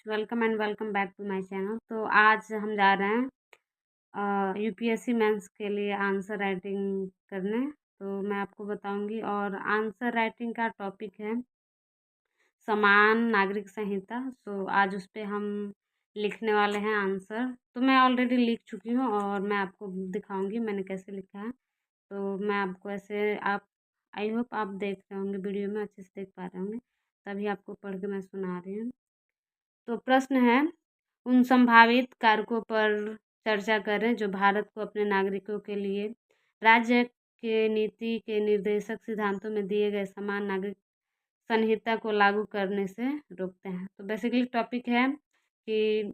Welcome and welcome back to my channel. तो आज हम जा रहे हैं यूपीएससी मेंस के लिए आंसर राइटिंग करने। तो मैं आपको बताऊंगी और आंसर राइटिंग का टॉपिक है समान नागरिक संहिता। तो आज उस पे हम लिखने वाले हैं आंसर। तो मैं ऑलरेडी लिख चुकी हूँ और मैं आपको दिखाऊंगी मैंने कैसे लिखा है। तो मैं आपको ऐसे आप आई होप आप देख रहे होंगे, वीडियो में अच्छे से देख पा रहे होंगे, तभी आपको पढ़ के मैं सुना रही हूँ। तो प्रश्न है, उन संभावित कारकों पर चर्चा करें जो भारत को अपने नागरिकों के लिए राज्य के नीति के निर्देशक सिद्धांतों में दिए गए समान नागरिक संहिता को लागू करने से रोकते हैं। तो बेसिकली टॉपिक है कि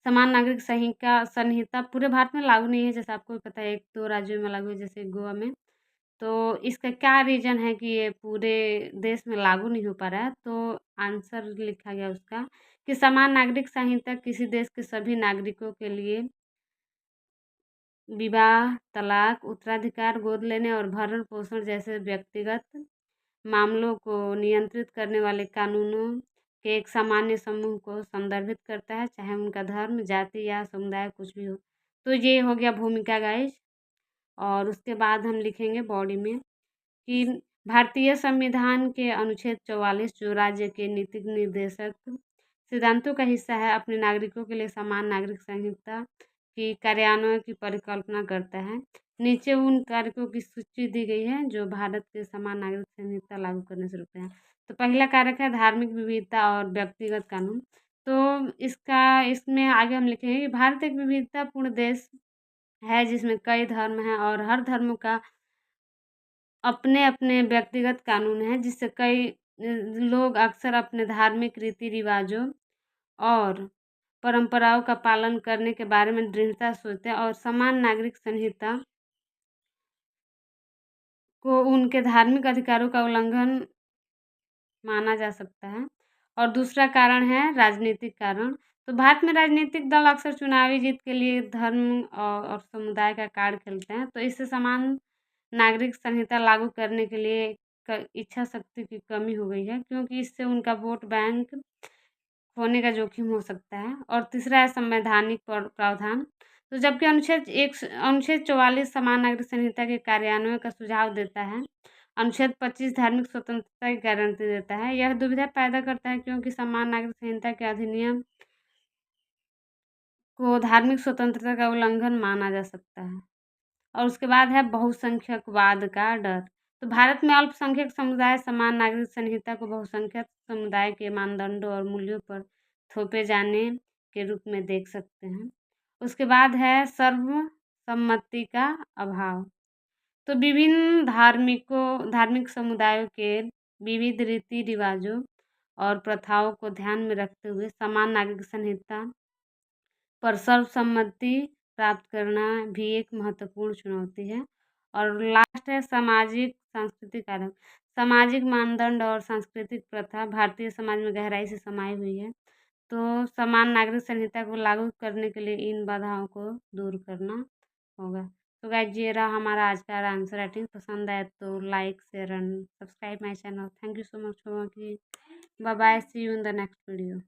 समान नागरिक संहिता पूरे भारत में लागू नहीं है, जैसे आपको भी पता है, एक दो राज्यों में लागू है, जैसे गोवा में। तो इसका क्या रीज़न है कि ये पूरे देश में लागू नहीं हो पा रहा है? तो आंसर लिखा गया उसका कि समान नागरिक संहिता किसी देश के सभी नागरिकों के लिए विवाह, तलाक, उत्तराधिकार, गोद लेने और भरण पोषण जैसे व्यक्तिगत मामलों को नियंत्रित करने वाले कानूनों के एक सामान्य समूह को संदर्भित करता है, चाहे उनका धर्म, जाति या समुदाय कुछ भी हो। तो ये हो गया भूमिका गाइस। और उसके बाद हम लिखेंगे बॉडी में कि भारतीय संविधान के अनुच्छेद 44 जो राज्य के नीतिक निर्देशक सिद्धांतों का हिस्सा है, अपने नागरिकों के लिए समान नागरिक संहिता की कार्यान्वयन की परिकल्पना करता है। नीचे उन कारकों की सूची दी गई है जो भारत के समान नागरिक संहिता लागू करने से रुकते हैं। तो पहला कारक है धार्मिक विविधता और व्यक्तिगत कानून। तो इसमें आगे हम लिखेंगे कि भारत एक विविधतापूर्ण देश है जिसमें कई धर्म हैं और हर धर्म का अपने अपने व्यक्तिगत कानून हैं, जिससे कई लोग अक्सर अपने धार्मिक रीति रिवाजों और परंपराओं का पालन करने के बारे में दृढ़ता सोचते हैं और समान नागरिक संहिता को उनके धार्मिक अधिकारों का उल्लंघन माना जा सकता है। और दूसरा कारण है राजनीतिक कारण। तो भारत में राजनीतिक दल अक्सर चुनावी जीत के लिए धर्म और समुदाय का कार्ड खेलते हैं। तो इससे समान नागरिक संहिता लागू करने के लिए इच्छा शक्ति की कमी हो गई है, क्योंकि इससे उनका वोट बैंक होने का जोखिम हो सकता है। और तीसरा है संवैधानिक प्रावधान। तो जबकि अनुच्छेद 44 समान नागरिक संहिता के कार्यान्वयन का सुझाव देता है, अनुच्छेद 25 धार्मिक स्वतंत्रता की गारंटी देता है। यह दुविधा पैदा करता है क्योंकि समान नागरिक संहिता के अधिनियम को धार्मिक स्वतंत्रता का उल्लंघन माना जा सकता है। और उसके बाद है बहुसंख्यकवाद का डर। तो भारत में अल्पसंख्यक समुदाय समान नागरिक संहिता को बहुसंख्यक समुदाय के मानदंडों और मूल्यों पर थोपे जाने के रूप में देख सकते हैं। उसके बाद है सर्वसम्मति का अभाव। तो विभिन्न धार्मिक समुदायों के विविध रीति रिवाजों और प्रथाओं को ध्यान में रखते हुए समान नागरिक संहिता पर सर्वसम्मति प्राप्त करना भी एक महत्वपूर्ण चुनौती है। और लास्ट है सामाजिक सांस्कृतिक कारक। सामाजिक मानदंड और सांस्कृतिक प्रथा भारतीय समाज में गहराई से समाई हुई है। तो समान नागरिक संहिता को लागू करने के लिए इन बाधाओं को दूर करना होगा। तो गाइस, ये रहा हमारा आज का आंसर राइटिंग। पसंद आए तो like share and subscribe my channel. Thank you so much for watching. Bye bye, see you in the next video.